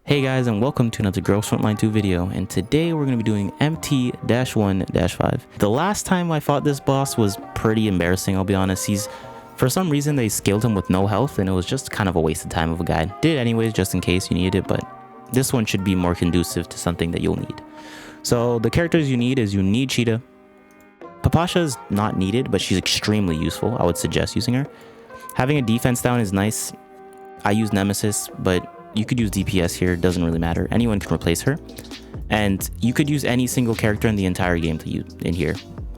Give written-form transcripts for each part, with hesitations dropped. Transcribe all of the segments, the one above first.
Hey guys, and welcome to another Girls Frontline 2 video, and today we're going to be doing MT-1-5. The last time I fought this boss was pretty embarrassing, I'll be honest. For some reason they scaled him with no health, and it was just kind of a waste of time of a guide. Did it anyways just in case you needed it, but this one should be more conducive to something that you'll need. So the characters you need Cheetah. Papasha is not needed, but she's extremely useful. I would suggest using her. Having a defense down is nice. I use Nemesis, but you could use DPS here, it doesn't really matter. Anyone can replace her. And you could use any single character in the entire game to use in here.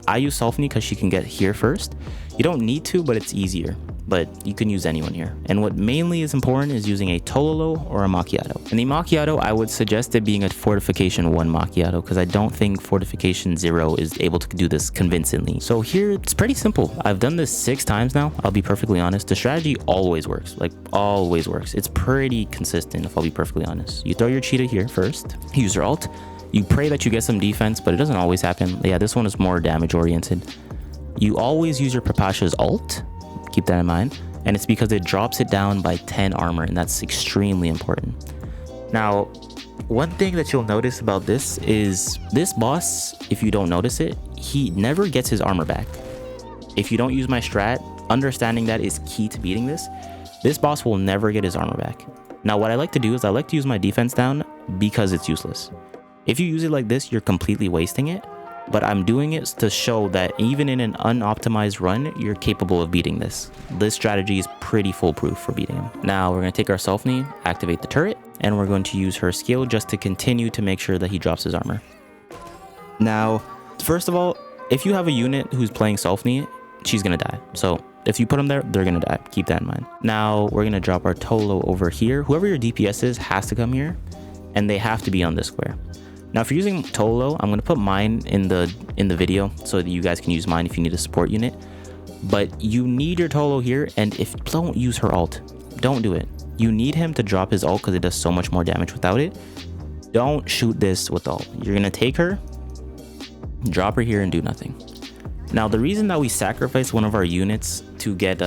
I use Sulfny because she can get here first. You don't need to, but it's easier. But you can use anyone here. And what mainly is important is using a Tololo or a Macchiato. And the Macchiato, I would suggest it being a Fortification 1 Macchiato, because I don't think Fortification 0 is able to do this convincingly. So here, it's pretty simple. I've done this 6 times now, I'll be perfectly honest. The strategy always works, like always works. It's pretty consistent, if I'll be perfectly honest. You throw your Cheetah here first, use your ult. You pray that you get some defense, but it doesn't always happen. Yeah, this one is more damage oriented. You always use your Papasha's ult. Keep that in mind, and it's because it drops it down by 10 armor, and that's extremely important. Now, one thing that you'll notice about this is this boss, if you don't notice it, he never gets his armor back. If you don't use my strat, understanding that is key to beating this. This boss will never get his armor back. Now, what I like to do is I like to use my defense down because it's useless. If you use it like this, you're completely wasting it. But I'm doing it to show that even in an unoptimized run, you're capable of beating this. This strategy is pretty foolproof for beating him. Now we're going to take our Sulfny, activate the turret, and we're going to use her skill just to continue to make sure that he drops his armor. Now, first of all, if you have a unit who's playing Sulfny, she's going to die. So if you put them there, they're going to die. Keep that in mind. Now we're going to drop our Tolo over here. Whoever your DPS is has to come here, and they have to be on this square. Now, if you're using Tolo, I'm going to put mine in the video so that you guys can use mine if you need a support unit. But you need your Tolo here, and don't use her ult. Don't do it. You need him to drop his ult because it does so much more damage without it. Don't shoot this with ult. You're going to take her, drop her here, and do nothing. Now, the reason that we sacrifice one of our units to get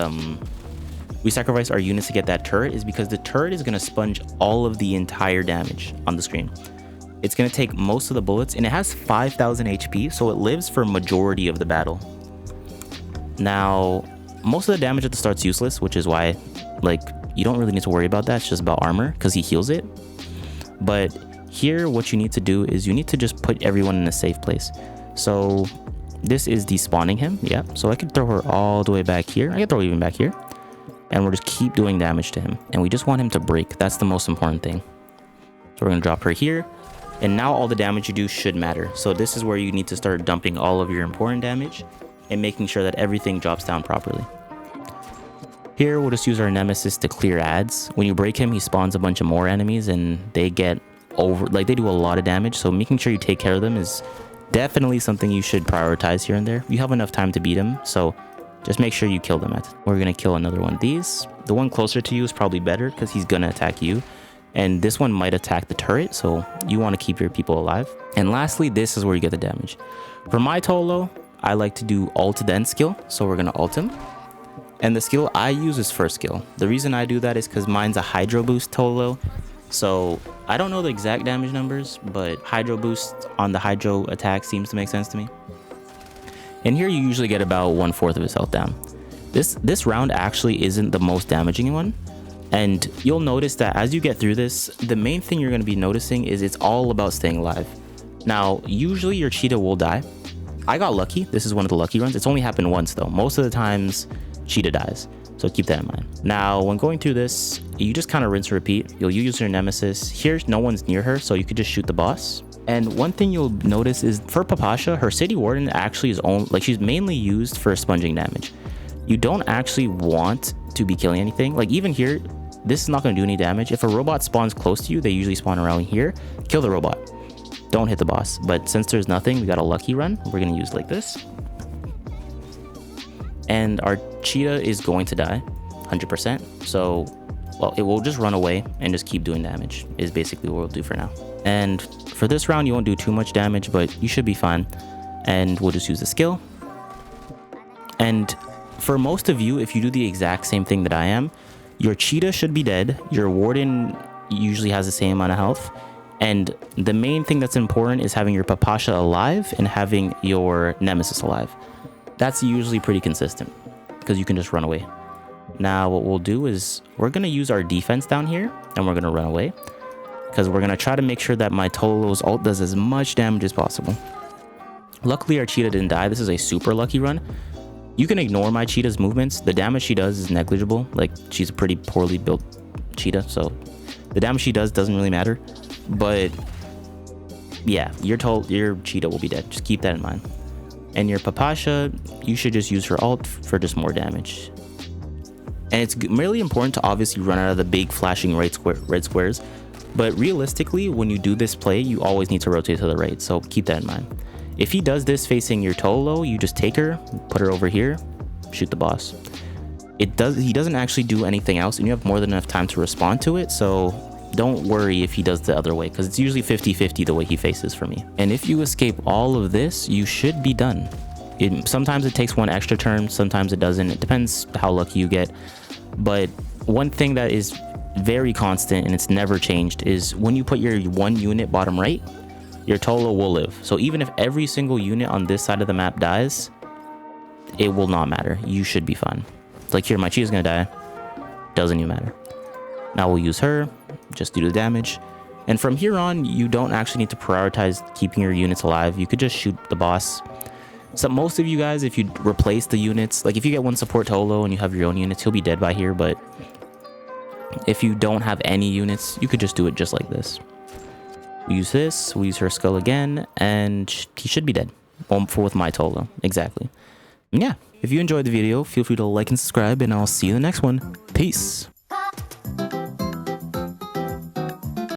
we sacrifice our units to get that turret is because the turret is going to sponge all of the entire damage on the screen. It's going to take most of the bullets, and it has 5,000 HP, so it lives for majority of the battle. Now, most of the damage at the start's useless, which is why, like, you don't really need to worry about that. It's just about armor, because he heals it. But here, what you need to do is you need to just put everyone in a safe place. So this is despawning him, yeah. So I could throw her all the way back here. I could throw her even back here. And we'll just keep doing damage to him. And we just want him to break. That's the most important thing. So we're going to drop her here. And now all the damage you do should matter. So this is where you need to start dumping all of your important damage and making sure that everything drops down properly. Here, we'll just use our Nemesis to clear ads. When you break him, he spawns a bunch of more enemies, and they get they do a lot of damage. So making sure you take care of them is definitely something you should prioritize here and there. You have enough time to beat him, so just make sure you kill them. We're going to kill another one of these. The one closer to you is probably better because he's going to attack you. And this one might attack the turret, so you want to keep your people alive. And lastly, this is where you get the damage. For my Tolo, I like to do ult then skill, so we're going to ult him. And the skill I use is first skill. The reason I do that is because mine's a Hydro Boost Tolo. So I don't know the exact damage numbers, but Hydro Boost on the Hydro attack seems to make sense to me. And here you usually get about 1/4 of his health down. This round actually isn't the most damaging one. And you'll notice that as you get through this, the main thing you're going to be noticing is it's all about staying alive. Now, usually your Cheetah will die. I got lucky. This is one of the lucky runs. It's only happened once though. Most of the times, Cheetah dies. So keep that in mind. Now, when going through this, you just kind of rinse and repeat. You'll use your Nemesis. Here, no one's near her, so you could just shoot the boss. And one thing you'll notice is for Papasha, her City Warden actually is she's mainly used for sponging damage. You don't actually want to be killing anything. Like even here, this is not going to do any damage. If a robot spawns close to you, they usually spawn around here. Kill the robot. Don't hit the boss. But since there's nothing, we got a lucky run. We're going to use like this. And our Cheetah is going to die 100%. So, well, it will just run away and just keep doing damage is basically what we'll do for now. And for this round, you won't do too much damage, but you should be fine. And we'll just use the skill. And for most of you, if you do the exact same thing that I am, your Cheetah should be dead. Your Warden usually has the same amount of health. And the main thing that's important is having your Papasha alive and having your Nemesis alive. That's usually pretty consistent because you can just run away. Now what we'll do is we're going to use our defense down here and we're going to run away because we're going to try to make sure that my Tololo's ult does as much damage as possible. Luckily our cheetah didn't die. This is a super lucky run. You can ignore my cheetah's movements. The damage she does is negligible. Like, she's a pretty poorly built cheetah, so the damage she does doesn't really matter. But yeah, your cheetah will be dead. Just keep that in mind. And your Papasha, you should just use her ult for just more damage. And it's really important to obviously run out of the big flashing red squares. But realistically, when you do this play, you always need to rotate to the right. So keep that in mind. If he does this facing your Tolo, you just take her, put her over here, shoot the boss. He doesn't actually do anything else, and you have more than enough time to respond to it. So don't worry if he does the other way, because it's usually 50-50 the way he faces for me. And if you escape all of this, you should be done. Sometimes it takes one extra turn, sometimes it doesn't. It depends how lucky you get. But one thing that is very constant and it's never changed is when you put your one unit bottom right, your Tolo will live. So even if every single unit on this side of the map dies, it will not matter. You should be fine. Like here, my cheetah's gonna die. Doesn't even matter. Now we'll use her, just do the damage. And from here on, you don't actually need to prioritize keeping your units alive. You could just shoot the boss. So most of you guys, if you replace the units, like if you get one support Tolo and you have your own units, he'll be dead by here. But if you don't have any units, you could just do it just like this. We use this, we use her skull again, and he should be dead. With my Tolo, exactly. And yeah, if you enjoyed the video, feel free to like and subscribe, and I'll see you in the next one. Peace.